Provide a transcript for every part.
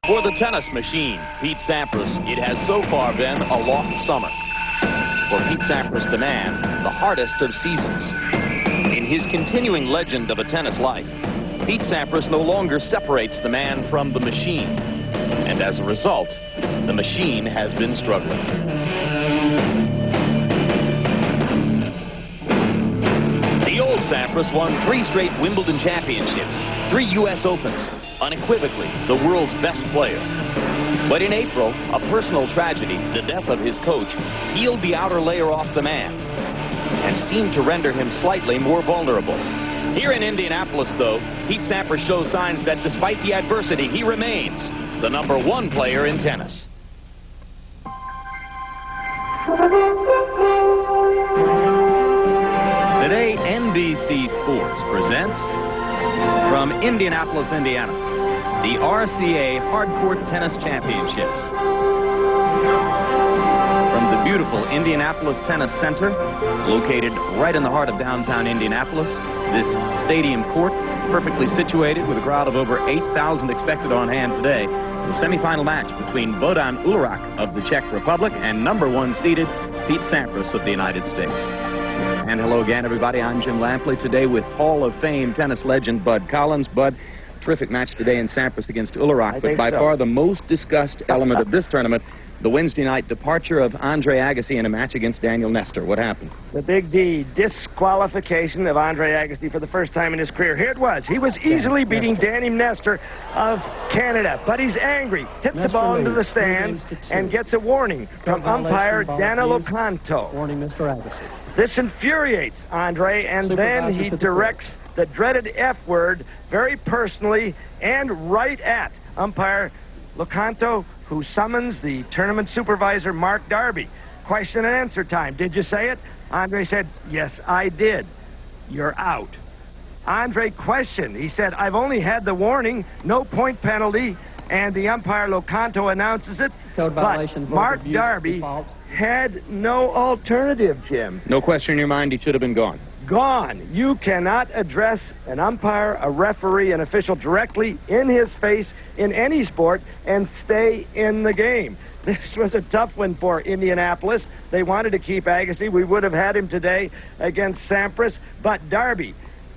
For the tennis machine, Pete Sampras, it has so far been a lost summer. For Pete Sampras, the man, the hardest of seasons. In his continuing legend of a tennis life, Pete Sampras no longer separates the man from the machine. And as a result, the machine has been struggling. The old Sampras won 3 straight Wimbledon championships, 3 U.S. Opens, unequivocally the world's best player. But in April, a personal tragedy, the death of his coach, peeled the outer layer off the man and seemed to render him slightly more vulnerable. Here in Indianapolis, though, Pete Sampras shows signs that despite the adversity, he remains the #1 player in tennis. Today, NBC Sports presents from Indianapolis, Indiana, the RCA Hardcourt Tennis Championships. From the beautiful Indianapolis Tennis Center, located right in the heart of downtown Indianapolis, this stadium court, perfectly situated with a crowd of over 8,000 expected on hand today, the semifinal match between Bohdan Ulihrach of the Czech Republic and #1 seeded Pete Sampras of the United States. And hello again, everybody. I'm Jim Lampley, today with Hall of Fame tennis legend Bud Collins. Bud, terrific match today in Sampras against Ulihrach, but by far the most discussed element of this tournament, the Wednesday night departure of Andre Agassi in a match against Daniel Nestor. What happened? The big D, disqualification of Andre Agassi for the first time in his career. Here it was. He was easily beating Daniel Nestor of Canada, but he's angry. Hits the ball into the stands and gets a warning from umpire Danilo Canto. Warning Mr. Agassi. This infuriates Andre, and then he directs the dreaded F word very personally and right at umpire Locanto, who summons the tournament supervisor, Mark Darby. Question and answer time. Did you say it? Andre said, yes, I did. You're out. Andre questioned. He said, I've only had the warning, no point penalty, and the umpire Locanto announces it. Code violation. But Mark Darby had no alternative, Jim. No question in your mind, he should have been gone. Gone. You cannot address an umpire, a referee, an official directly in his face in any sport and stay in the game. This was a tough one for Indianapolis. They wanted to keep Agassi. We would have had him today against Sampras, but Darby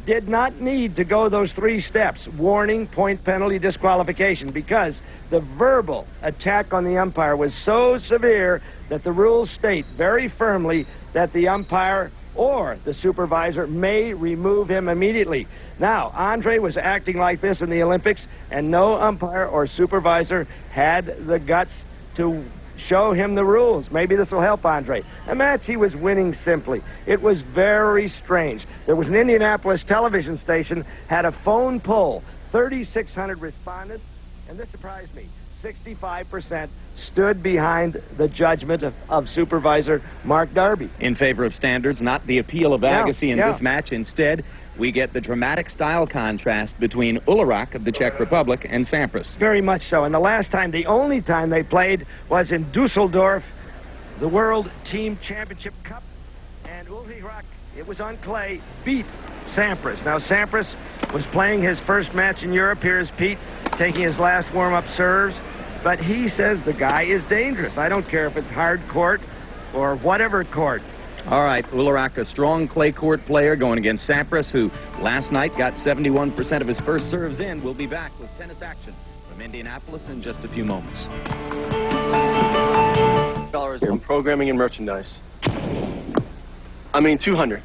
did not need to go those 3 steps, warning, point penalty, disqualification, because the verbal attack on the umpire was so severe that the rules state very firmly that the umpire or the supervisor may remove him immediately. Now, Andre was acting like this in the Olympics, and no umpire or supervisor had the guts to show him the rules. Maybe this will help Andre. A match he was winning simply. It was very strange. There was an Indianapolis television station, had a phone poll, 3,600 respondents, and this surprised me. 65% stood behind the judgment of supervisor Mark Darby. In favor of standards, not the appeal of Agassi in this match. Instead, we get the dramatic style contrast between Ulihrach of the Czech Republic and Sampras. Very much so. And the last time, the only time they played was in Dusseldorf, the World Team Championship Cup. And Ulihrach, it was on clay, beat Sampras. Now, Sampras was playing his first match in Europe. Here's Pete taking his last warm-up serves. But he says the guy is dangerous. I don't care if it's hard court or whatever court. All right, Ulihrach, a strong clay court player going against Sampras, who last night got 71% of his first serves in. We'll be back with tennis action from Indianapolis in just a few moments. $200 in programming and merchandise. I mean, $200.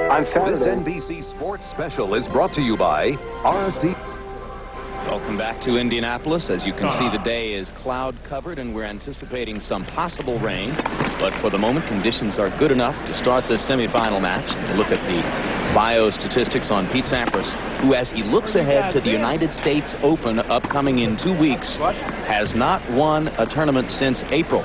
On Saturday. This NBC Sports Special is brought to you by RC. Welcome back to Indianapolis. As you can see, the day is cloud covered and we're anticipating some possible rain. But for the moment, conditions are good enough to start this semifinal match. And look at the bio statistics on Pete Sampras, who, as he looks ahead to the United States Open upcoming in 2 weeks, has not won a tournament since April.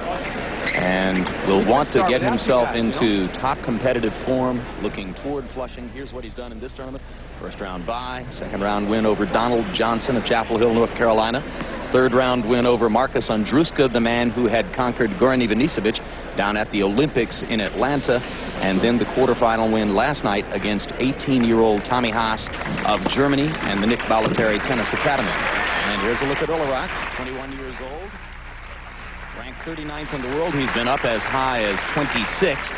And will want to get himself into top competitive form, looking toward Flushing. Here's what he's done in this tournament. First round bye, second round win over Donald Johnson of Chapel Hill, North Carolina. Third round win over Marcus Andruska, the man who had conquered Goran Ivanisevic down at the Olympics in Atlanta. and then the quarterfinal win last night against 18-year-old Tommy Haas of Germany and the Nick Balotelli Tennis Academy. And here's a look at Ulihrach, 21 years old, ranked 39th in the world. He's been up as high as 26th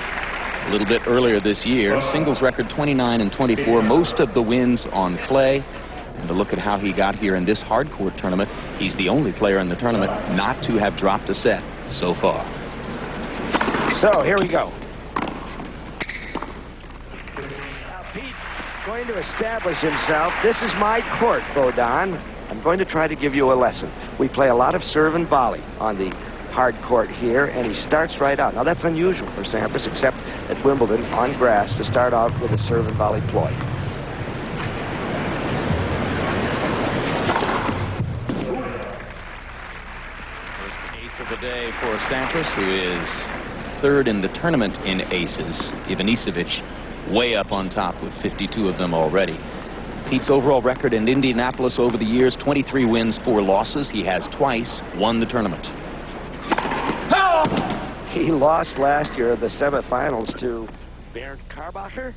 a little bit earlier this year. Singles record 29 and 24, most of the wins on clay. And to look at how he got here in this hard court tournament, he's the only player in the tournament not to have dropped a set so far. So here we go. Now Pete going to establish himself. This is my court, Bohdan. I'm going to try to give you a lesson. We play a lot of serve and volley on the hard court here, and he starts right out. Now that's unusual for Sampras, except at Wimbledon on grass, to start out with a serve and volley ploy. Of the day for Sampras, who is third in the tournament in aces. Ivanisevic way up on top with 52 of them already. Pete's overall record in Indianapolis over the years, 23 wins, 4 losses. He has twice won the tournament. He lost last year at the semifinals to Bernd Karbacher,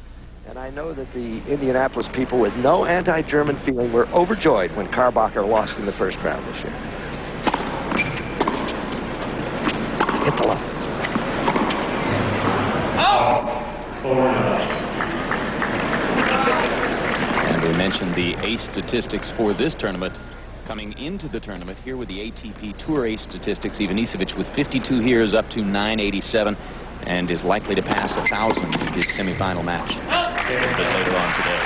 and I know that the Indianapolis people with no anti-German feeling were overjoyed when Karbacher lost in the first round this year. Hit the low. And we mentioned the ace statistics for this tournament. Coming into the tournament, here with the ATP Tour ace statistics, Ivanisevic with 52 here is up to 987 and is likely to pass 1,000 in his semifinal match a little bit later on today.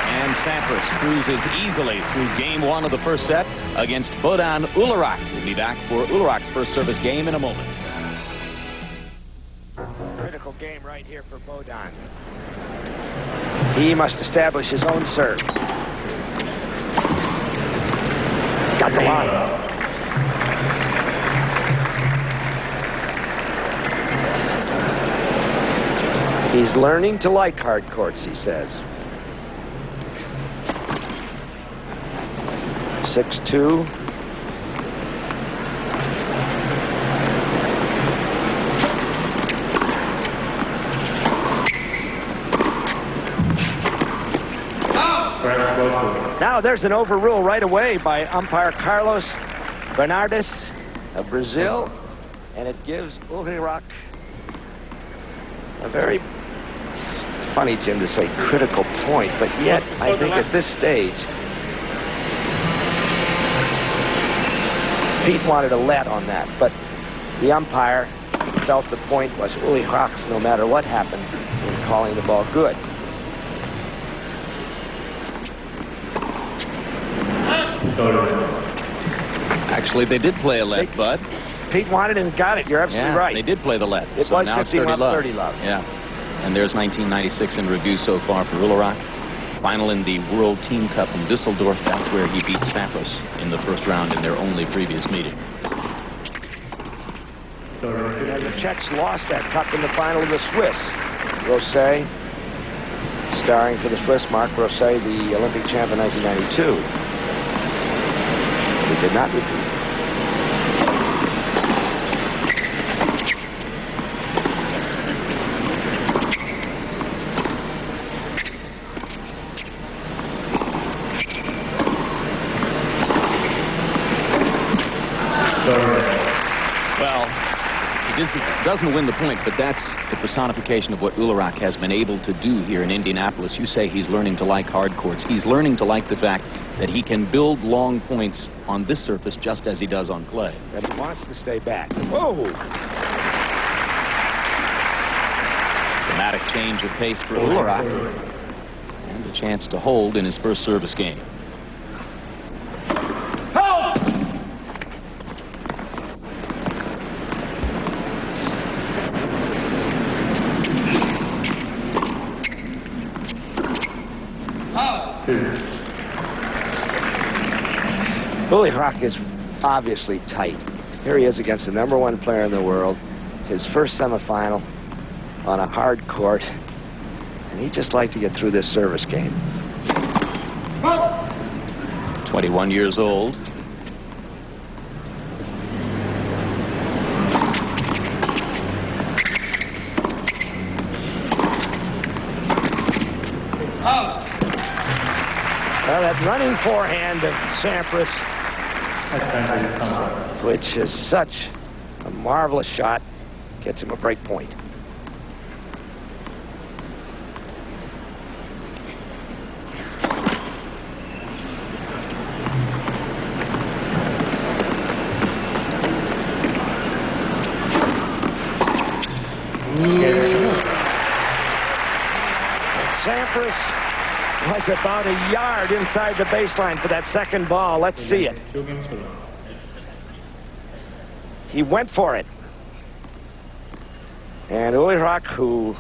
And Sampras cruises easily through game 1 of the first set against Bohdan Ulihrach. We'll be back for Ulihrach's first service game in a moment. Critical game right here for Bohdan. He must establish his own serve. Got the line. He's learning to like hard courts, he says. 6-2. Now there's an overrule right away by umpire Carlos Bernardes of Brazil, and it gives Ulihrach a very, funny, Jim, to say critical point, but yet I think at this stage Pete wanted a let on that, but the umpire felt the point was Ulihrach's no matter what happened in calling the ball good. Actually, they did play a let, Bud. Pete wanted and got it. You're absolutely right. They did play the let. It so was now 15 love, 30 love. Yeah. And there's 1996 in review so far for Ulihrach. Final in the World Team Cup in Düsseldorf. That's where he beat Sampras in the first round in their only previous meeting. And the Czechs lost that cup in the final of the Swiss. Rosset, starring for the Swiss, Marc Rosset, the Olympic champion in 1992. He did not repeat. Well, he doesn't win the point, but that's the personification of what Ulihrach has been able to do here in Indianapolis. You say he's learning to like hard courts. He's learning to like the fact that he can build long points on this surface just as he does on clay. That he wants to stay back. Whoa! Dramatic change of pace for Ulihrach. And a chance to hold in his first service game. Ulihrach is obviously tight. Here he is against the #1 player in the world, his first semifinal on a hard court, and he'd just like to get through this service game. 21 years old. Well, that running forehand of Sampras, which is such a marvelous shot, gets him a break point. Sampras was about a yard inside the baseline for that second ball. Let's see it. He went for it. And Ulihrach, who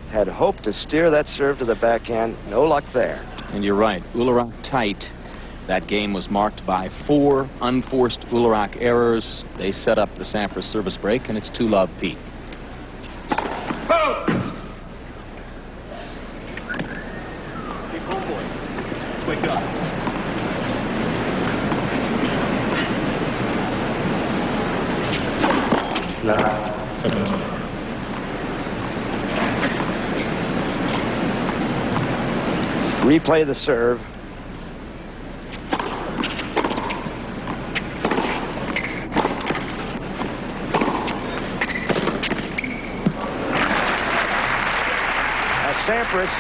had hoped to steer that serve to the backhand, no luck there. And you're right, Ulihrach tight. That game was marked by 4 unforced Ulihrach errors. They set up the Sampras service break, and it's 2-love Pete. Wake up. Replay the serve. Sampras,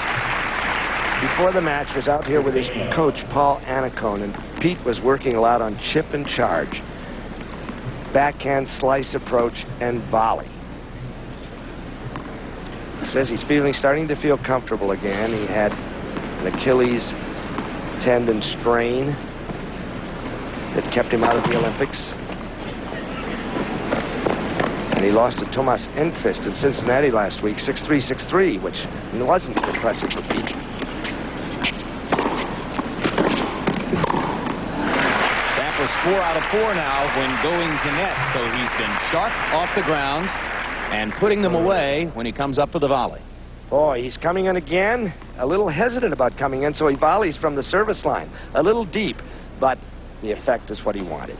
before the match, was out here with his coach, Paul Anacone, and Pete was working a lot on chip and charge, backhand slice approach, and volley. He says he's starting to feel comfortable again. He had an Achilles tendon strain that kept him out of the Olympics. And he lost to Thomas Enqvist in Cincinnati last week, 6-3, 6-3, which wasn't impressive for Pete. Sampras 4 out of 4 now when going to net, so he's been sharp off the ground and putting them away when he comes up for the volley. Boy, he's coming in again, a little hesitant about coming in, so he volleys from the service line, a little deep, but the effect is what he wanted.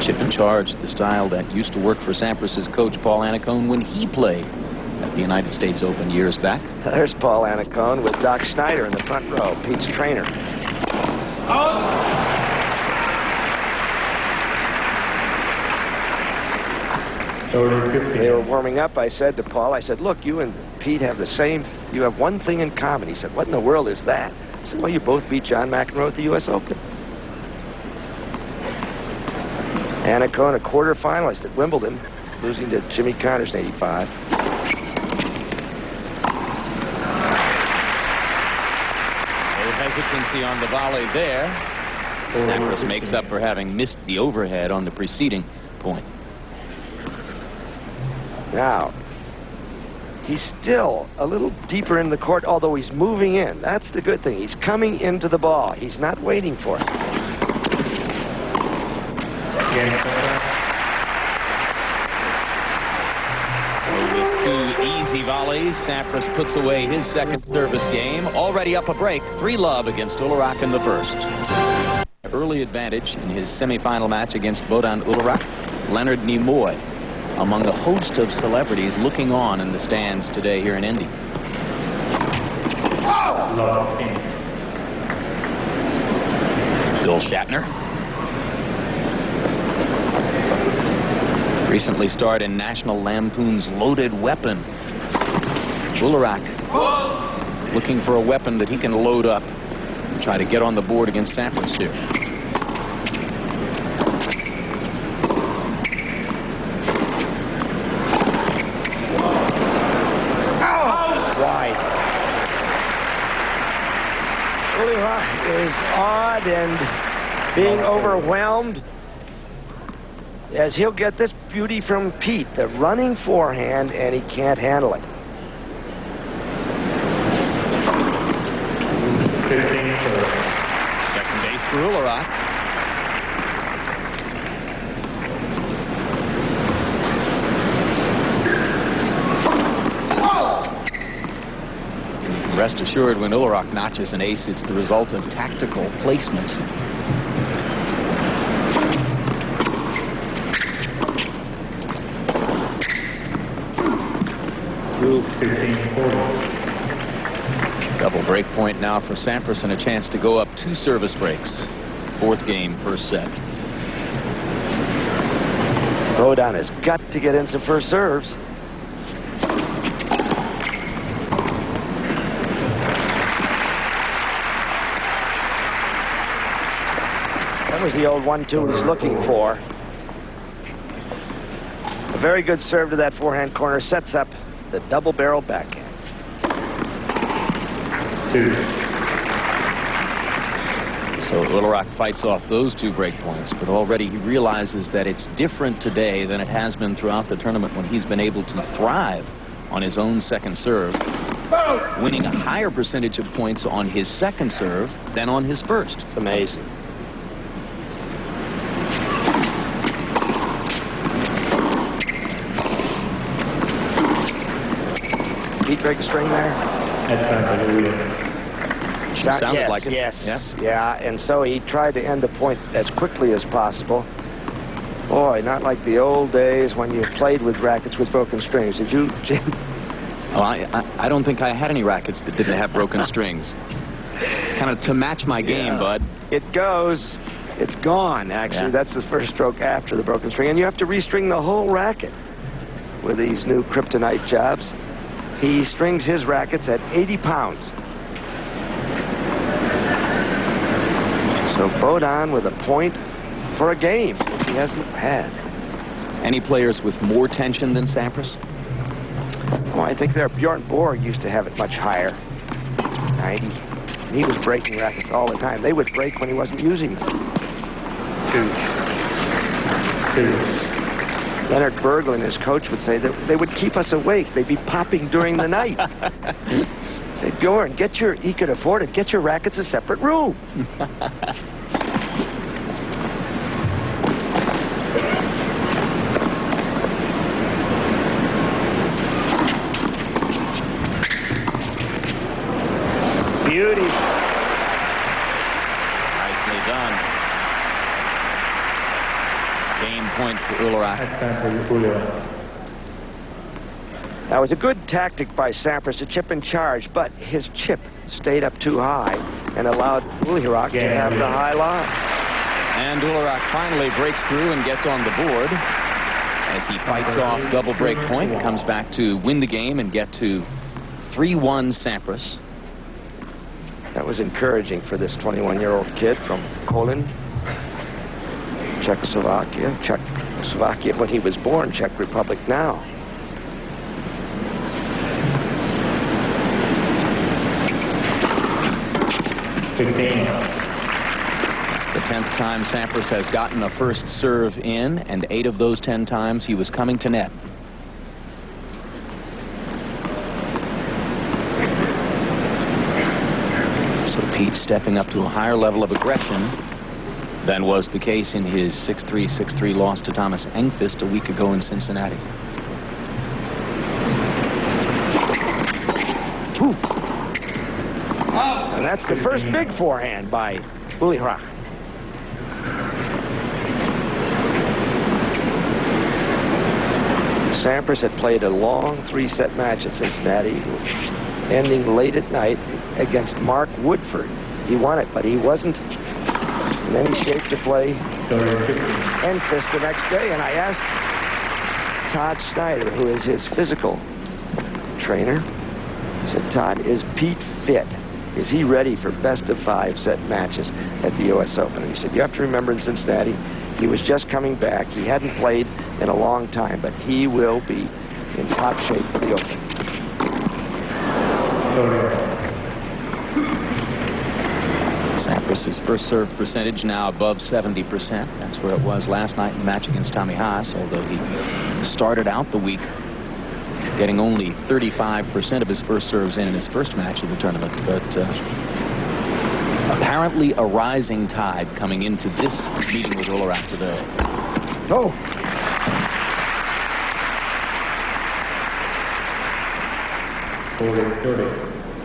Chip and charge, the style that used to work for Sampras' coach Paul Anacone when he played at the United States Open years back. There's Paul Anacone with Doc Schneider in the front row, Pete's trainer. They were warming up. I said to Paul, I said, look, you and Pete have you have one thing in common. He said, what in the world is that? I said, well, you both beat John McEnroe at the U.S. Open. Anacone, a quarterfinalist at Wimbledon, losing to Jimmy Connors in '85. No hesitancy on the volley there. Sampras makes up for having missed the overhead on the preceding point. Now, he's still a little deeper in the court, although he's moving in. That's the good thing. He's coming into the ball. He's not waiting for it. So with 2 easy volleys, Sampras puts away his second service game. Already up a break, 3-love against Ulihrach in the first. Early advantage in his semifinal match against Bohdan Ulihrach. Leonard Nimoy, among a host of celebrities looking on in the stands today here in Indy. Bill Shatner. Recently starred in National Lampoon's Loaded Weapon. Ulihrach looking for a weapon that he can load up and try to get on the board against Sampras here. Ulihrach is awed and being overwhelmed as he'll get this beauty from Pete, the running forehand, and he can't handle it. Second base for Ulihrach. Rest assured, when Ulihrach notches an ace, it's the result of tactical placement. Double break point now for Sampras and a chance to go up 2 service breaks. 4th game, 1st set. Bohdan has got to get in some first serves. That was the old 1-2 he's looking for. A very good serve to that forehand corner sets up the double-barrel backhand. 2. So Ulihrach fights off those 2 break points, but already he realizes that it's different today than it has been throughout the tournament when he's been able to thrive on his own second serve, winning a higher percentage of points on his second serve than on his first. It's amazing. Pete break a string there? Sounded yes, like it. Yes, yeah. And so he tried to end the point as quickly as possible. Boy, not like the old days when you played with rackets with broken strings. Did you, Jim? Oh, I don't think I had any rackets that didn't have broken strings. Kind of to match my game, bud. It goes. It's gone, actually. Yeah. That's the first stroke after the broken string. And you have to restring the whole racket with these new kryptonite jobs. He strings his rackets at 80 pounds. So Bohdan with a point for a game, which he hasn't had. Any players with more tension than Sampras? Oh, I think Bjorn Borg used to have it much higher. 90. He was breaking rackets all the time. They would break when he wasn't using them. 2. Leonard Berglund, his coach, would say that they would keep us awake. They'd be popping during the night. Say, Bjorn, he could afford it. Get your rackets a separate room. Beauty. Nicely done. Game point for Ulihrach. That was a good tactic by Sampras to chip and charge, but his chip stayed up too high and allowed Ulihrach to have the high line. And Ulihrach finally breaks through and gets on the board as he fights off double break point, comes back to win the game and get to 3-1 Sampras. That was encouraging for this 21-year-old kid from Kolin, Czechoslovakia when he was born, Czech Republic now. It's the 10th time Sampras has gotten a first serve in, and 8 of those 10 times he was coming to net. So Pete stepping up to a higher level of aggression than was the case in his 6-3, 6-3 loss to Thomas Engqvist a week ago in Cincinnati. And that's the first big forehand by Ulihrach. Sampras had played a long 3-set match at Cincinnati, ending late at night against Mark Woodford. He won it, but he wasn't in any shape to play Engqvist the next day. And I asked Todd Snyder, who is his physical trainer, I said, Todd, is Pete fit? Is he ready for best-of-5 set matches at the U.S. Open? And he said, you have to remember in Cincinnati, he was just coming back. He hadn't played in a long time, but he will be in top shape for the Open. Sampras' first serve percentage now above 70%. That's where it was last night in the match against Tommy Haas, although he started out the week getting only 35% of his first serves in his first match of the tournament. But apparently a rising tide coming into this meeting with Ulihrach today. Oh.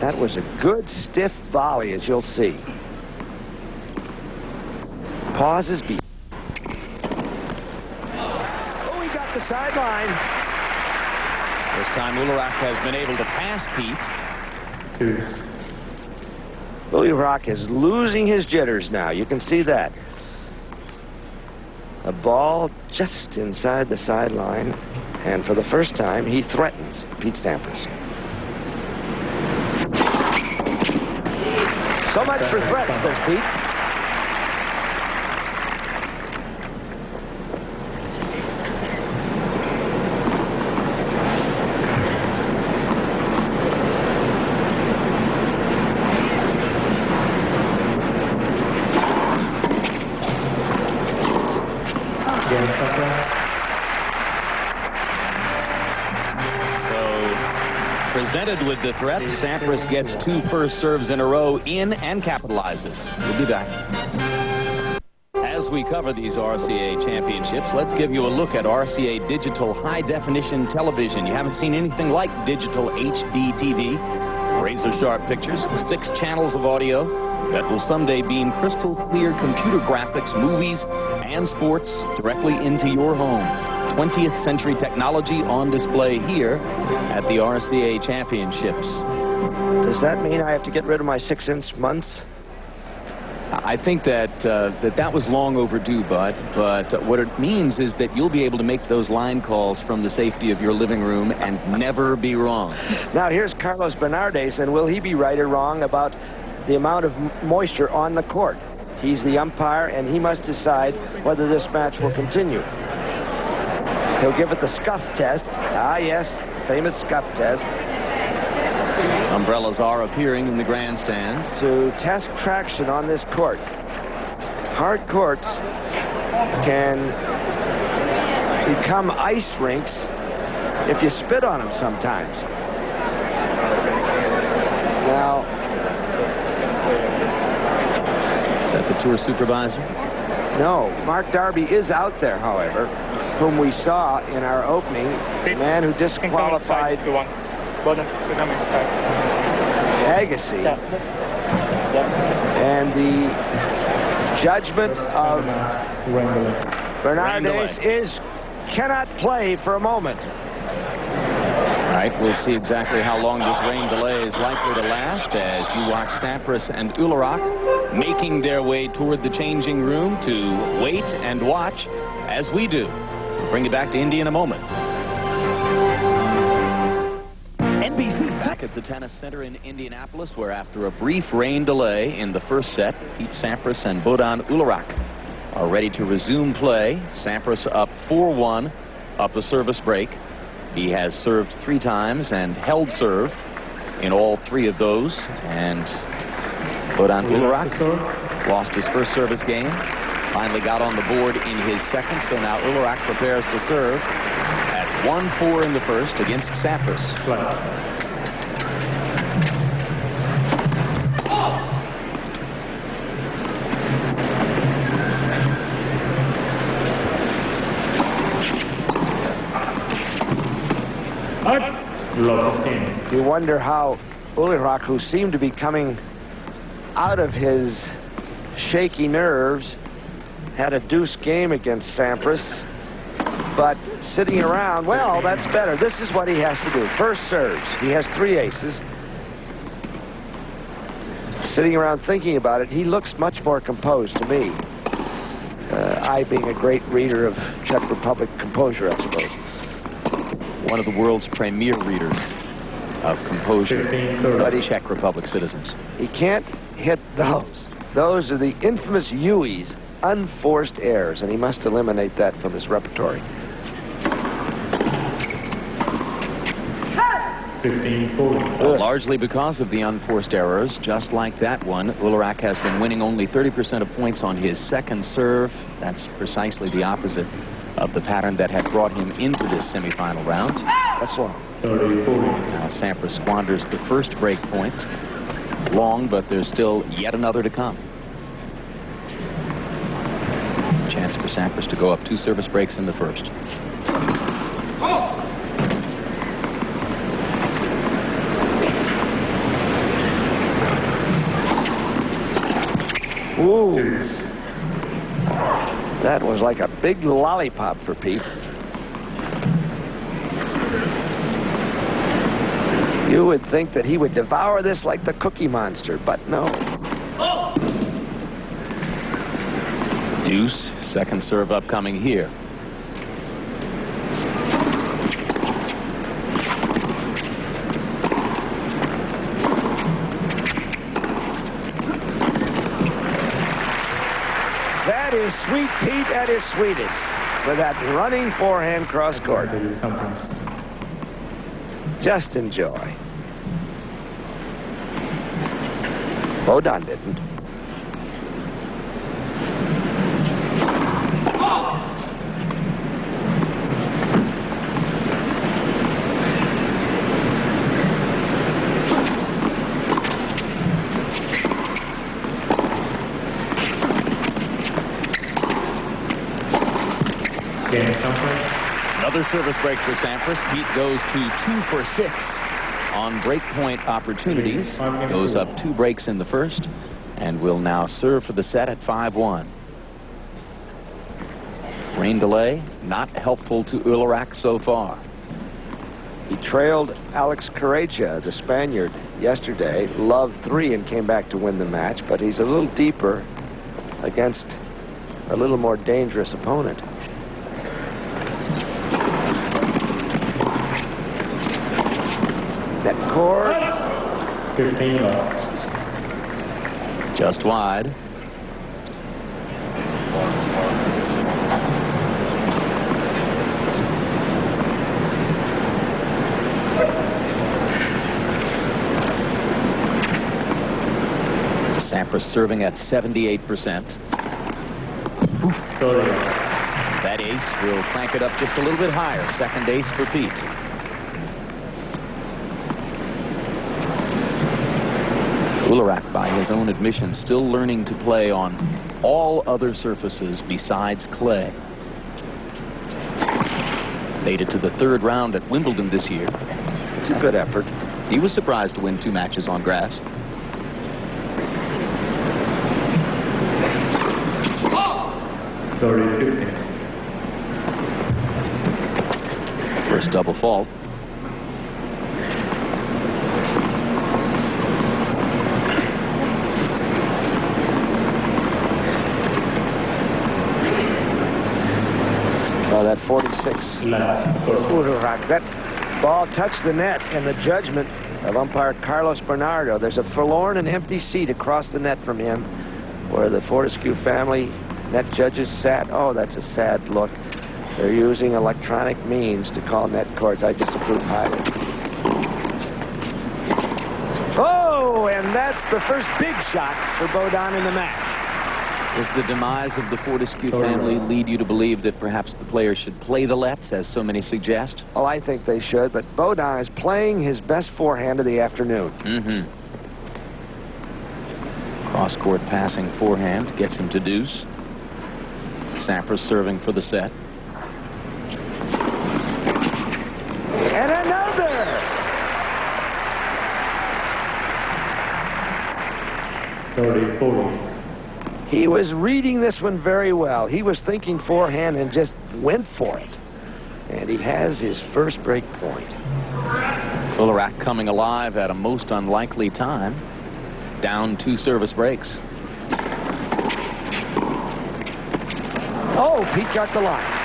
That was a good stiff volley, as you'll see. Pauses. Oh, he got the sideline. This time Ulihrach has been able to pass Pete. Ulihrach is losing his jitters now. You can see that. A ball just inside the sideline, and for the first time, he threatens Pete Sampras. So much for threats, says Pete. Presented with the threat, Sampras gets 2 first serves in a row in and capitalizes. We'll be back. As we cover these RCA championships, let's give you a look at RCA digital high-definition television. You haven't seen anything like digital HD TV. Razor-sharp pictures, 6 channels of audio that will someday beam crystal-clear computer graphics, movies, and sports directly into your home. 20th century technology on display here at the RCA Championships. Does that mean I have to get rid of my 6-inch months? I think that that was long overdue, Bud. But what it means is that you'll be able to make those line calls from the safety of your living room and never be wrong. Now here's Carlos Bernardes, and will he be right or wrong about the amount of moisture on the court? He's the umpire, and he must decide whether this match will continue. He'll give it the scuff test. Ah, yes, famous scuff test. Umbrellas are appearing in the grandstand. To test traction on this court. Hard courts can become ice rinks if you spit on them sometimes. Now, is that the tour supervisor? No, Mark Darby is out there, however, whom we saw in our opening, the man who disqualified Agassi. And the judgment of Bernardes is cannot play for a moment. All right, we'll see exactly how long this rain delay is likely to last as you watch Sampras and Ulihrach making their way toward the changing room to wait and watch as we do. We'll bring you back to Indy in a moment. NBC back at the Tennis Center in Indianapolis, where after a brief rain delay in the first set, Pete Sampras and Bohdan Ulihrach are ready to resume play. Sampras up 4-1 up the service break. He has served 3 times and held serve in all 3 of those. And Bohdan Ulihrach lost his first service game. Finally got on the board in his second, so now Ulihrach prepares to serve at 1-4 in the first against Sampras. You wonder how Ulihrach, who seemed to be coming out of his shaky nerves, had a deuce game against Sampras, but sitting around, well, that's better. This is what he has to do. First serves. He has 3 aces. Sitting around thinking about it, he looks much more composed to me. I being a great reader of Czech Republic composure, I suppose. One of the world's premier readers of composure of Czech Republic citizens. He can't hit those. Those are the infamous U's, unforced errors, and he must eliminate that from his repertory. 15-40. Largely because of the unforced errors, just like that one, Ulihrach has been winning only 30% of points on his second serve. That's precisely the opposite of the pattern that had brought him into this semifinal round. That's long. 30-40. Now Sampras squanders the first break point. Long, but there's still yet another to come. Chance for Sampras to go up 2 service breaks in the first. Ooh. That was like a big lollipop for Pete. You would think that he would devour this like the Cookie Monster, but no. Deuce, second serve upcoming here. That is sweet, Pete, at his sweetest, with that running forehand cross court. Sampras. Just enjoy. Bohdan didn't. Another service break for Sampras. Pete goes to 2 for 6 on breakpoint opportunities. Goes up 2 breaks in the first and will now serve for the set at 5-1. Rain delay not helpful to Ulihrach so far. He trailed Alex Correia, the Spaniard, yesterday. Loved 3 and came back to win the match, but he's a little deeper against a little more dangerous opponent. Net cord. 15 left. Just wide. Sampras serving at 78%. That ace will crank it up just a little bit higher. Second ace for Pete. Ulihrach, by his own admission, still learning to play on all other surfaces besides clay. Made it to the 3rd round at Wimbledon this year. It's a good effort. He was surprised to win 2 matches on grass. First double fault. Oh, that 46. Ulihrach. That ball touched the net, and the judgment of umpire Carlos Bernardo. There's a forlorn and empty seat across the net from him, where the Fortescue family net judges sat. Oh, that's a sad look. They're using electronic means to call net courts. I disapprove highly. Oh, and that's the first big shot for Bohdan in the match. Does the demise of the Fortescue family lead you to believe that perhaps the players should play the lets, as so many suggest? Oh, I think they should, but Bohdan is playing his best forehand of the afternoon. Cross-court passing forehand gets him to deuce. Sampras serving for the set. And another! He was reading this one very well. He was thinking forehand and just went for it. And he has his first break point. Ulihrach coming alive at a most unlikely time. Down 2 service breaks. Oh, Pete got the line.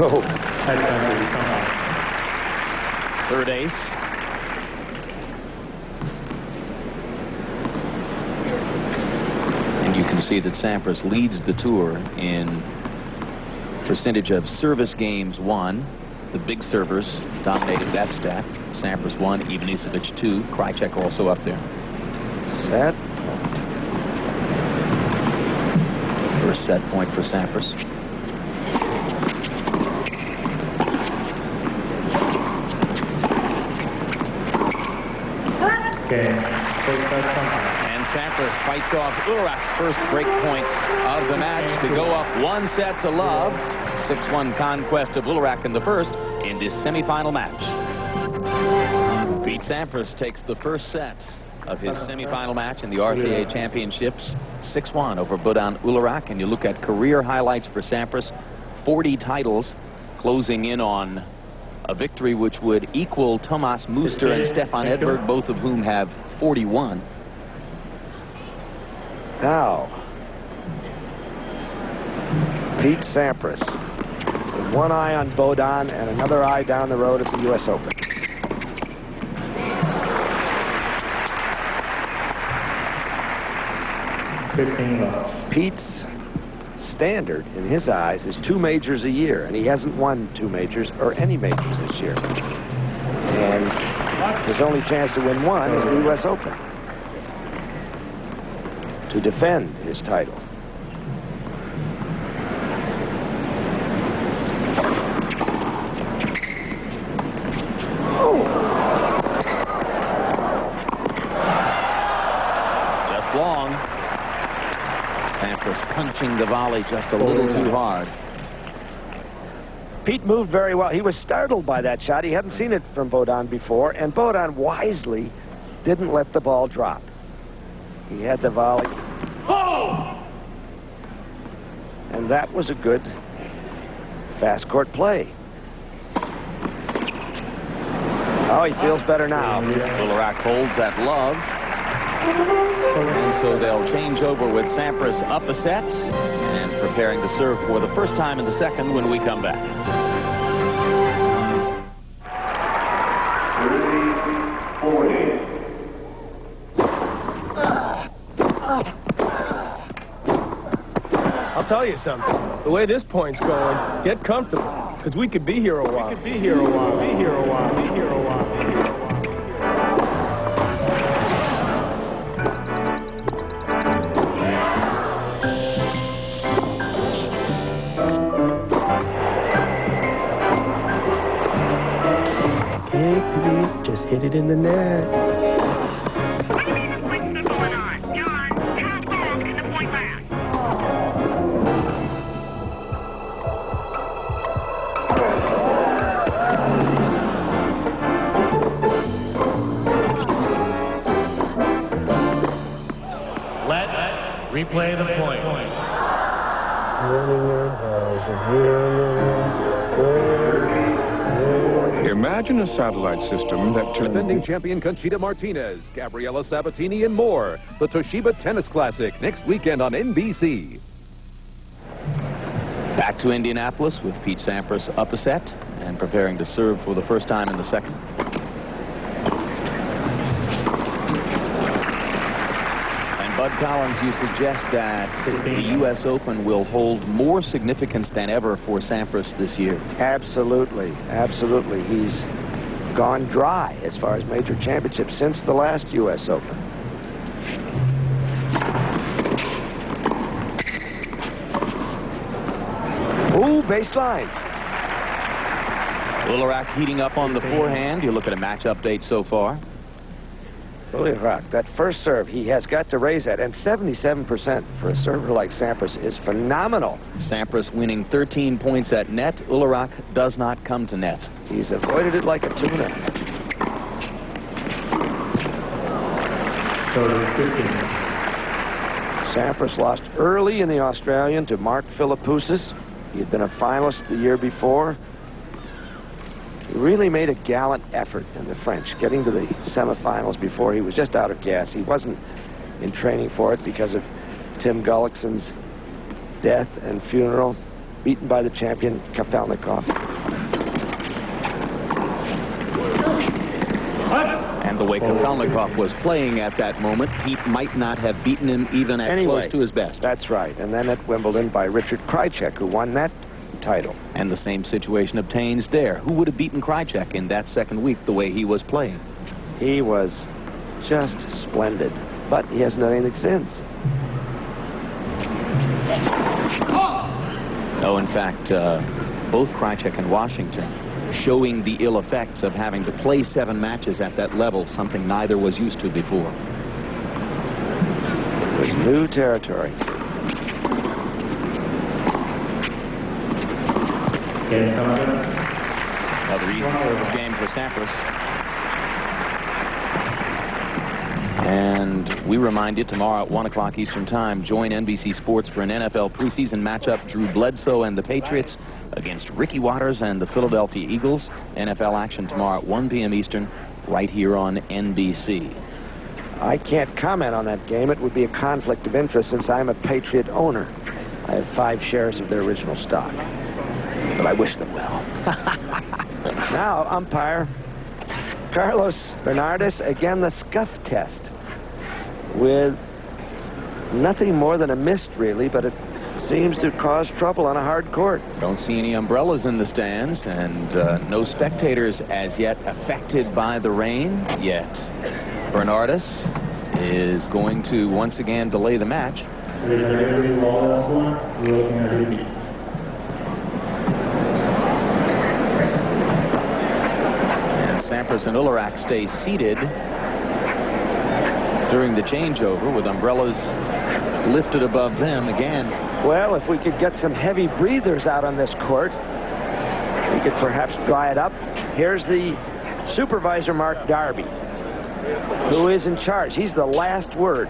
Oh. Third ace. And you can see that Sampras leads the tour in percentage of service games won. The big servers dominated that stat. Sampras 1, Ivanisevic 2. Krajicek also up there. Set. First set point for Sampras. And Sampras fights off Ulihrach's first break point of the match to go up 1-0. 6-1 conquest of Ulihrach in the first in this semifinal match. Pete Sampras takes the first set of his semifinal match in the RCA Championships, 6-1 over Bohdan Ulihrach. And you look at career highlights for Sampras, 40 titles, closing in on a victory which would equal Thomas Muster and Stefan Edberg, both of whom have 41. Now, Pete Sampras with one eye on Bohdan and another eye down the road at the U.S. Open. Pete's standard in his eyes is 2 majors a year, and he hasn't won 2 majors or any majors this year. And his only chance to win one is the U.S. Open, to defend his title. Just long. Sampras punching the volley just a little too hard. Pete moved very well. He was startled by that shot. He hadn't seen it from Bohdan before, and Bohdan wisely didn't let the ball drop. He had the volley. And that was a good fast court play. Oh, he feels better now. Ulihrach holds at love. And so they'll change over with Sampras up a set and preparing to serve for the first time in the second when we come back. I'll tell you something. The way this point's going, get comfortable, because we could be here a while. Be here a while. Be here a while. Be here a while. Be here a while. Just hit it in the net. Replay the point. Imagine a satellite system that defending champion Conchita Martinez, Gabriela Sabatini, and more. The Toshiba Tennis Classic next weekend on NBC. Back to Indianapolis with Pete Sampras up a set and preparing to serve for the first time in the second. Bud Collins, you suggest that the U.S. Open will hold more significance than ever for Sampras this year. Absolutely. Absolutely. He's gone dry as far as major championships since the last U.S. Open. Ooh, baseline. Ulihrach heating up on the forehand. You look at a match update so far. Ulihrach, that first serve, he has got to raise that, and 77% for a server like Sampras is phenomenal. Sampras winning 13 points at net. Ulihrach does not come to net. He's avoided it like a tuna. Sampras lost early in the Australian to Mark Philippoussis. He had been a finalist the year before. He really made a gallant effort in the French, getting to the semifinals before he was just out of gas. He wasn't in training for it because of Tim Gullickson's death and funeral, beaten by the champion Kafelnikov. And the way Kafelnikov was playing at that moment, Pete might not have beaten him even at close to his best. That's right. And then at Wimbledon by Richard Krajicek, who won that title. And the same situation obtains there. Who would have beaten Krajicek in that second week the way he was playing? He was just splendid, but he hasn't done anything since. No, in fact, both Krajicek and Washington showing the ill effects of having to play 7 matches at that level, something neither was used to before. New territory. Another easy service game for Sampras. And we remind you, tomorrow at 1 o'clock Eastern Time, join NBC Sports for an NFL preseason matchup. Drew Bledsoe and the Patriots against Ricky Watters and the Philadelphia Eagles. NFL action tomorrow at 1 p.m. Eastern, right here on NBC. I can't comment on that game. It would be a conflict of interest since I'm a Patriot owner. I have 5 shares of their original stock. But I wish them well. Now, umpire Carlos Bernardes, again the scuff test. With nothing more than a mist, really, but it seems to cause trouble on a hard court. Don't see any umbrellas in the stands, and no spectators as yet affected by the rain yet. Bernardes is going to once again delay the match. And Sampras and Ulihrach stay seated during the changeover with umbrellas lifted above them again. Well, if we could get some heavy breathers out on this court, we could perhaps dry it up. Here's the supervisor, Mark Darby, who is in charge. He's the last word,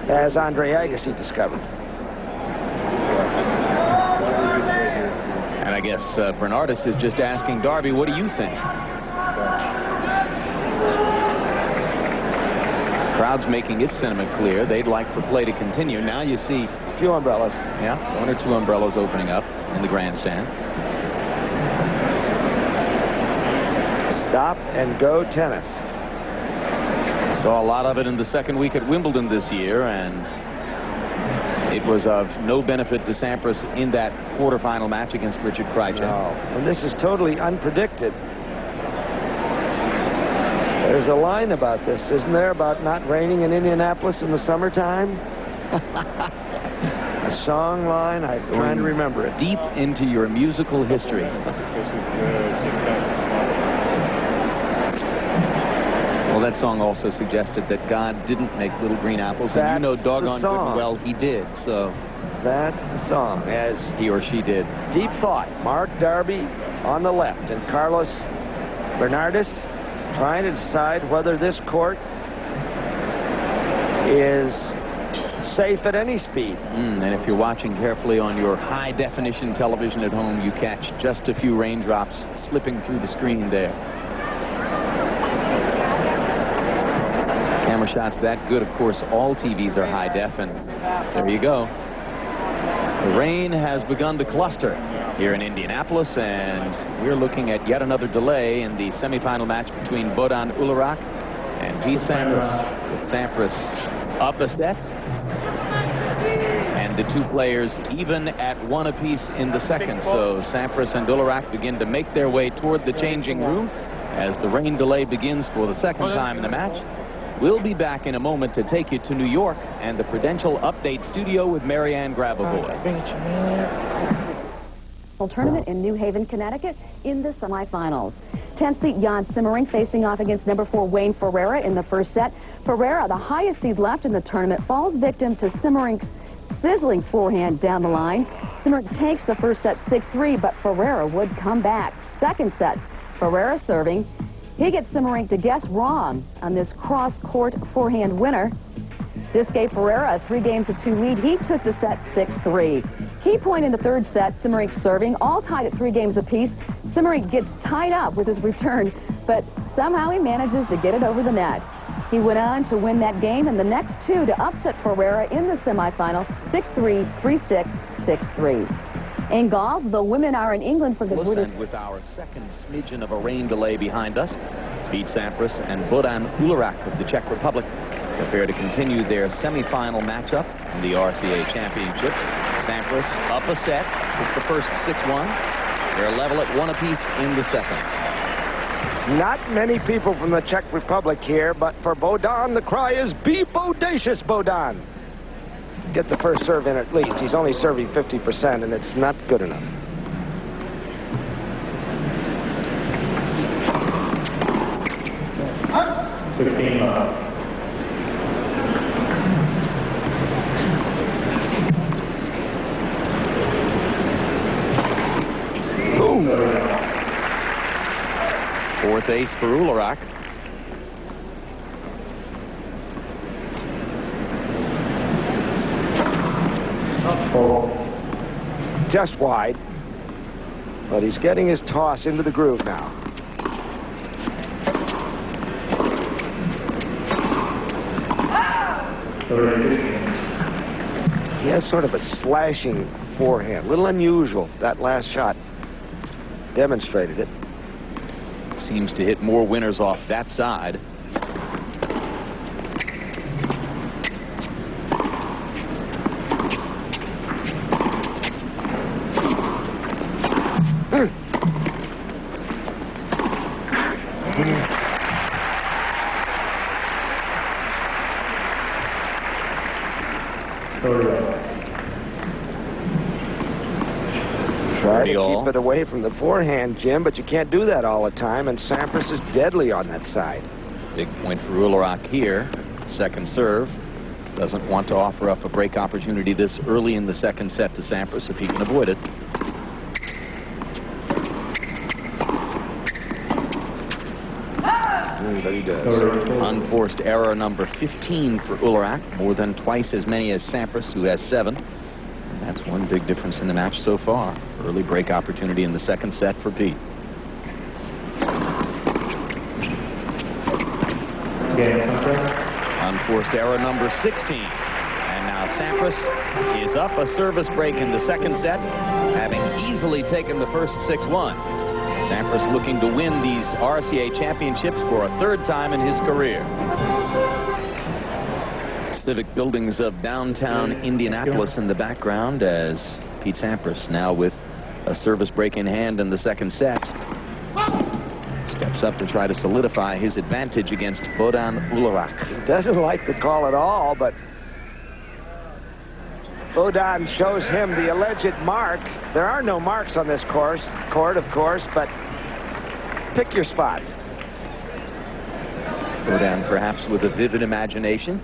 as Andre Agassi discovered. And I guess Bernardes is just asking Darby, what do you think? Crowd's making its sentiment clear. They'd like for play to continue. Now you see a few umbrellas. Yeah, 1 or 2 umbrellas opening up in the grandstand. Stop and go tennis. Saw a lot of it in the second week at Wimbledon this year, and it was of no benefit to Sampras in that quarterfinal match against Richard Krejcik. No, and this is totally unpredicted. There's a line about this, isn't there, about not raining in Indianapolis in the summertime? A song line, I'm trying to remember it. Deep into your musical history. Well, that song also suggested that God didn't make little green apples, and you know doggone good and well he did, so. That's the song, as he or she did. Deep thought. Mark Darby on the left, and Carlos Bernardes trying to decide whether this court is safe at any speed. And if you're watching carefully on your high-definition television at home, you catch just a few raindrops slipping through the screen there. Camera shots that good, of course, all TVs are high-def, and there you go. The rain has begun to cluster here in Indianapolis, and we're looking at yet another delay in the semifinal match between Bohdan Ulihrach and Pete Sampras. With Sampras up a set, and the two players even at 1 apiece in the second. So Sampras and Ulihrach begin to make their way toward the changing room as the rain delay begins for the second time in the match. We'll be back in a moment to take you to New York and the Prudential Update Studio with Marianne Grabavoy. Tournament in New Haven, Connecticut in the semifinals. 10th seed Jan Simmerink facing off against number 4 Wayne Ferreira in the first set. Ferreira, the highest seed left in the tournament, falls victim to Simmerink's sizzling forehand down the line. Simmerink takes the first set 6-3, but Ferreira would come back. Second set, Ferreira serving. He gets Simmerink to guess wrong on this cross-court forehand winner. This gave Ferreira a 3-2 lead. He took the set 6-3. Key point in the third set, Simmerink serving, all tied at 3 games apiece. Simmerink gets tied up with his return, but somehow he manages to get it over the net. He went on to win that game and the next 2 to upset Ferreira in the semifinal, 6-3, 3-6, 6-3. In golf, the women are in England for the British. And with our second smidgen of a rain delay behind us, Pete Sampras and Bohdan Ulihrach of the Czech Republic prepare to continue their semifinal matchup in the RCA Championship. Sampras up a set with the first 6-1. They're level at 1 apiece in the second. Not many people from the Czech Republic here, but for Bohdan, the cry is, be bodacious, Bohdan. Get the first serve in at least. He's only serving 50%, and it's not good enough. face for Ulihrach. Just wide. But he's getting his toss into the groove now. He has sort of a slashing forehand. A little unusual. That last shot demonstrated it. Seems to hit more winners off that side. Try to keep it away from the forehand, Jim, but you can't do that all the time, and Sampras is deadly on that side. Big point for Ulihrach here. Second serve. Doesn't want to offer up a break opportunity this early in the second set to Sampras if he can avoid it. But he does. Unforced error number 15 for Ulihrach. More than twice as many as Sampras, who has 7. And that's one big difference in the match so far. Early break opportunity in the second set for Pete. Unforced error number 16. And now Sampras is up a service break in the second set, having easily taken the first 6-1. Sampras looking to win these RCA championships for a 3rd time in his career. Civic buildings of downtown Indianapolis in the background as Pete Sampras now with a service break in hand in the second set. Steps up to try to solidify his advantage against Bohdan Ulihrach. He doesn't like the call at all, but Bohdan shows him the alleged mark. There are no marks on this court, of course, but pick your spots. Bohdan perhaps with a vivid imagination.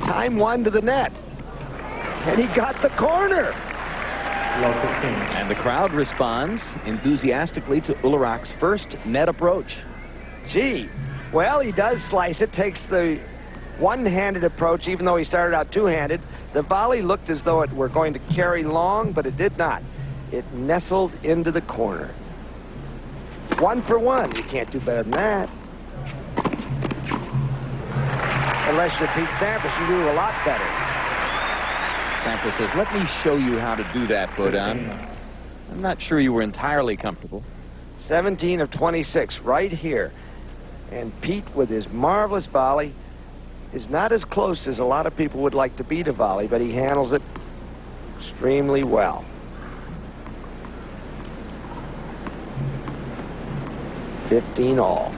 Time one to the net. And he got the corner. And the crowd responds enthusiastically to Ulihrach's first net approach. Gee, well, he does slice it, takes the one-handed approach, even though he started out two-handed. The volley looked as though it were going to carry long, but it did not. It nestled into the corner. 1 for 1. You can't do better than that. Unless you're Pete Sampras, you do a lot better. Sampras says, let me show you how to do that, Bohdan. I'm not sure you were entirely comfortable. 17 of 26 right here. And Pete, with his marvelous volley, is not as close as a lot of people would like to be to volley, but he handles it extremely well. $15 all.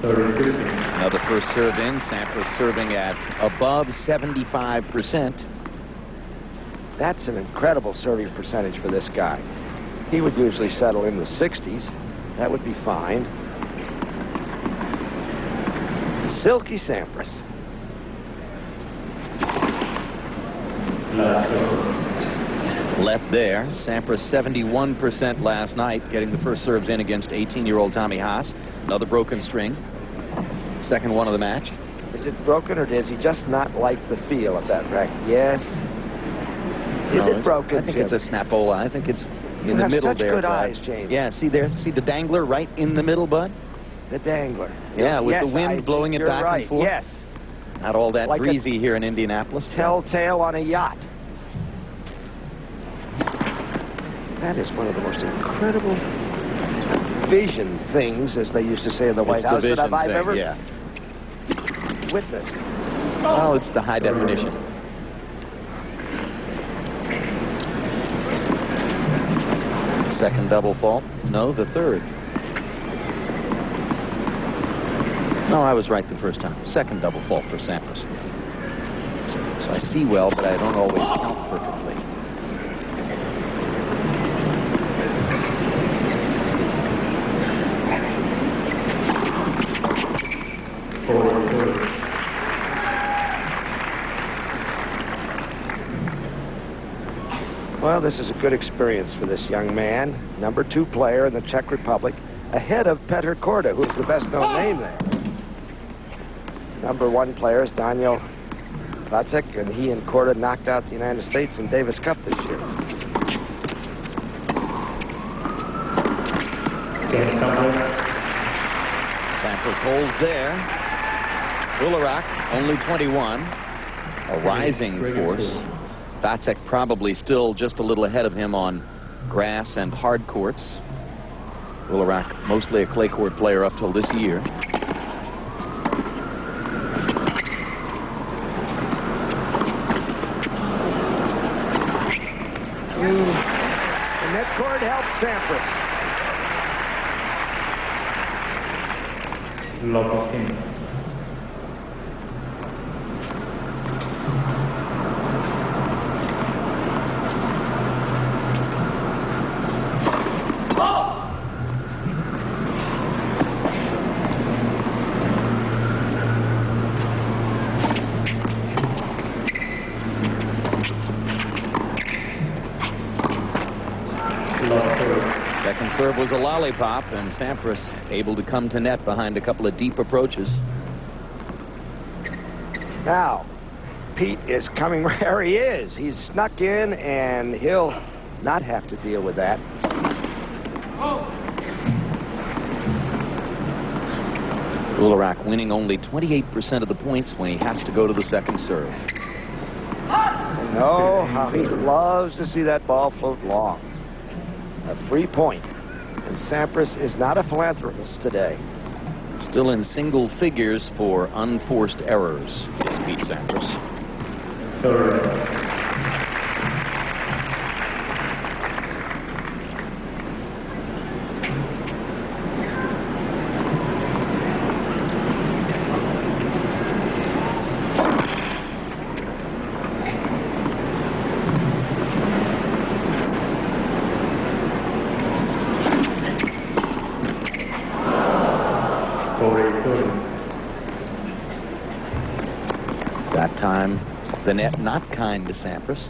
Another first serve in. Sampras serving at above 75%. That's an incredible serving percentage for this guy. He would usually settle in the 60s. That would be fine. Silky Sampras. Left there. Sampras 71% last night, getting the first serves in against 18-year-old Tommy Haas. Another broken string. Second one of the match. Is it broken, or does he just not like the feel of that racket? Yes. Is it broken, I think Jim? it's a snapola. I think it's in the middle there. You have such good Bud. eyes, James. Yeah, see there? See the dangler right in the middle, Bud? The dangler. Yeah, with yes, the wind blowing it back right. and forth. Yes. Not all that like breezy here in Indianapolis. Telltale on a yacht. That is one of the most incredible vision things, as they used to say in the White House, that I've ever witnessed. Oh, it's the high definition. Second double fault? No, the third. No, I was right the first time. Second double fault for Sampras. So I see well, but I don't always count perfectly. Well, this is a good experience for this young man. #2 player in the Czech Republic, ahead of Petr Korda, who's the best-known name there. #1 player is Daniel Vacek, and he and Korda knocked out the United States in Davis Cup this year. Sampras holds there. Ulihrach, only 21. A rising force. Vacek probably still just a little ahead of him on grass and hard courts. Ulihrach, mostly a clay court player up till this year. The net cord helped Sampras. Second serve was a lollipop, and Sampras able to come to net behind a couple of deep approaches. Now, Pete is coming where he is. He's snuck in, and he'll not have to deal with that. Ulihrach winning only 28% of the points when he has to go to the second serve. Oh, how he loves to see that ball float long. A free point. And Sampras is not a philanthropist today. Still in single figures for unforced errors is Pete Sampras. That time, the net not kind to Sampras.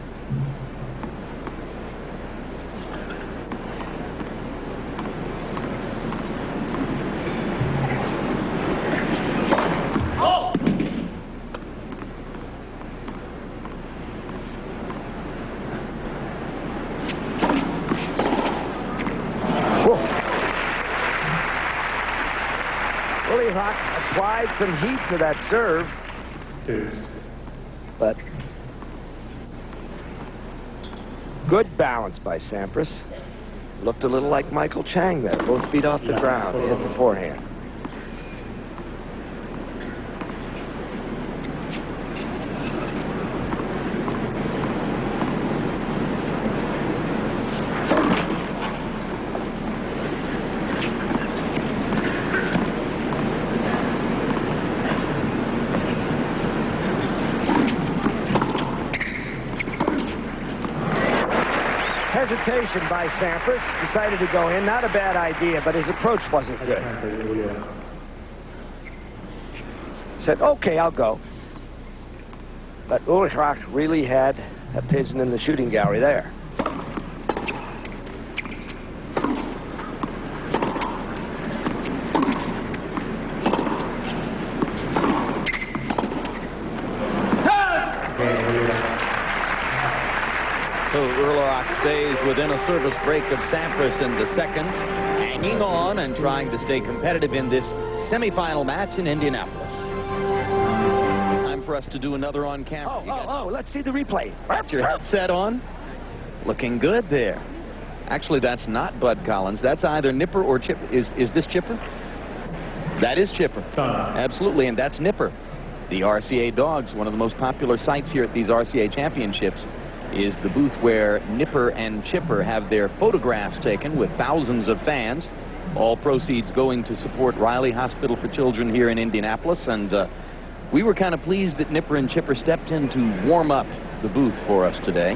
Ulihrach applied some heat to that serve. But good balance by Sampras. Looked a little like Michael Chang there. Both feet off the ground. He hit the forehand. Hesitation by Sampras. Decided to go in. Not a bad idea, but his approach wasn't good. Said, okay, I'll go. But Ulihrach really had a pigeon in the shooting gallery there. So Ulihrach stays within a service break of Sampras in the second, hanging on and trying to stay competitive in this semifinal match in Indianapolis. Time for us to do another on camera. Let's see the replay. Got your headset on? Looking good there. Actually, that's not Bud Collins. That's either Nipper or Chipper. Is this Chipper? That is Chipper. Absolutely, and that's Nipper. The RCA Dogs, one of the most popular sites here at these RCA championships, is the booth where Nipper and Chipper have their photographs taken with thousands of fans. All proceeds going to support Riley Hospital for Children here in Indianapolis. And we were kind of pleased that Nipper and Chipper stepped in to warm up the booth for us today.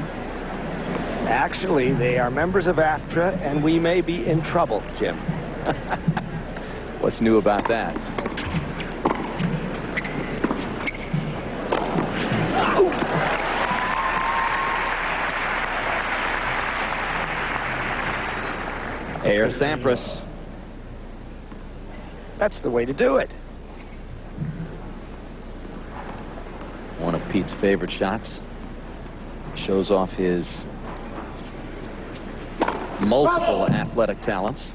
Actually, they are members of AFTRA, and we may be in trouble, Jim. What's new about that? Air Sampras. That's the way to do it. One of Pete's favorite shots. Shows off his multiple athletic talents.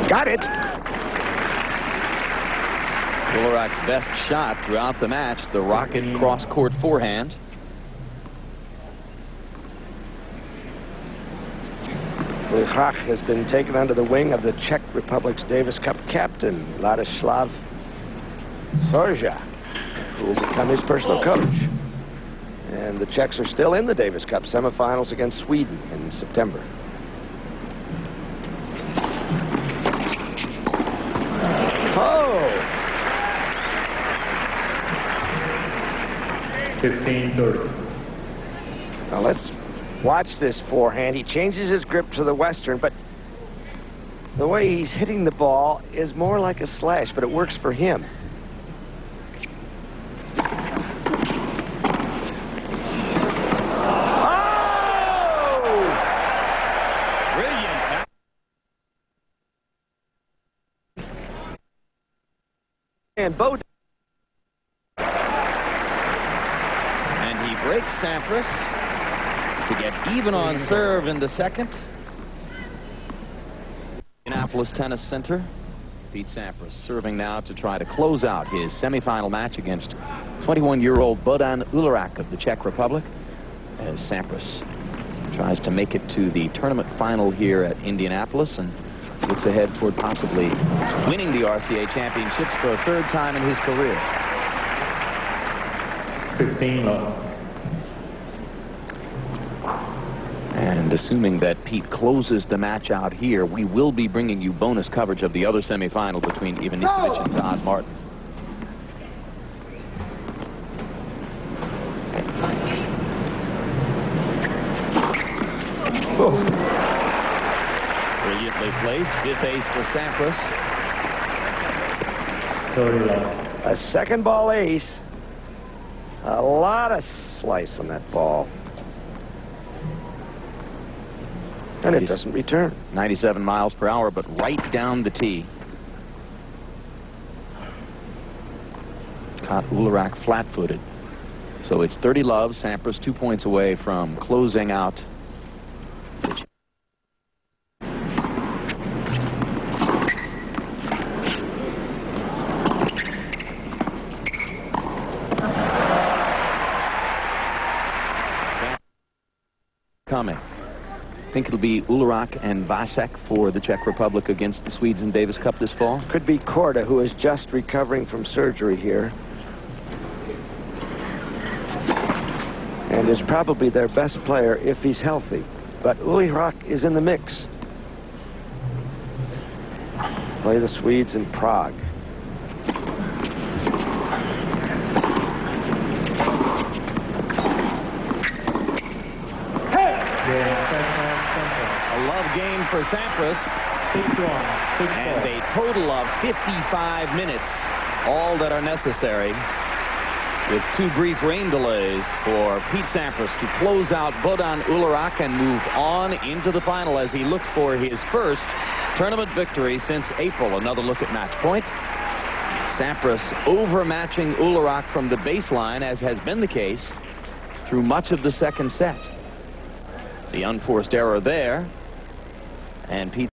Got it. Ulihrach's best shot throughout the match, the rocket cross-court forehand. Ulihrach has been taken under the wing of the Czech Republic's Davis Cup captain, Ladislav Sorja, who will become his personal coach. And the Czechs are still in the Davis Cup semifinals against Sweden in September. Oh! 15-30. Now let's watch this forehand. He changes his grip to the Western, but the way he's hitting the ball is more like a slash, but it works for him. And Bohdan. And he breaks Sampras to get even on serve in the second. Indianapolis Tennis Center. Pete Sampras serving now to try to close out his semifinal match against 21-year-old Bohdan Ulihrach of the Czech Republic, as Sampras tries to make it to the tournament final here at Indianapolis and looks ahead toward possibly winning the RCA championships for a third time in his career. 15-love. And assuming that Pete closes the match out here, we will be bringing you bonus coverage of the other semifinal between Ivan Nisevich and Todd Martin. Brilliantly placed. Fifth ace for Sampras. 30-love. A second ball ace. A lot of slice on that ball. And it doesn't return. 97 miles per hour, but right down the tee. Caught Ulihrach flat-footed. So it's 30 love. Sampras 2 points away from closing out the coming. I think it'll be Ulihrach and Vasek for the Czech Republic against the Swedes in Davis Cup this fall. Could be Korda, who is just recovering from surgery here. And is probably their best player if he's healthy. But Ulihrach is in the mix. Play the Swedes in Prague. A love game for Sampras. And a total of 55 minutes, all that are necessary, with 2 brief rain delays for Pete Sampras to close out Bohdan Ulihrach and move on into the final as he looks for his first tournament victory since April. Another look at match point. Sampras overmatching Ulihrach from the baseline, as has been the case through much of the second set. The unforced error there, and Pete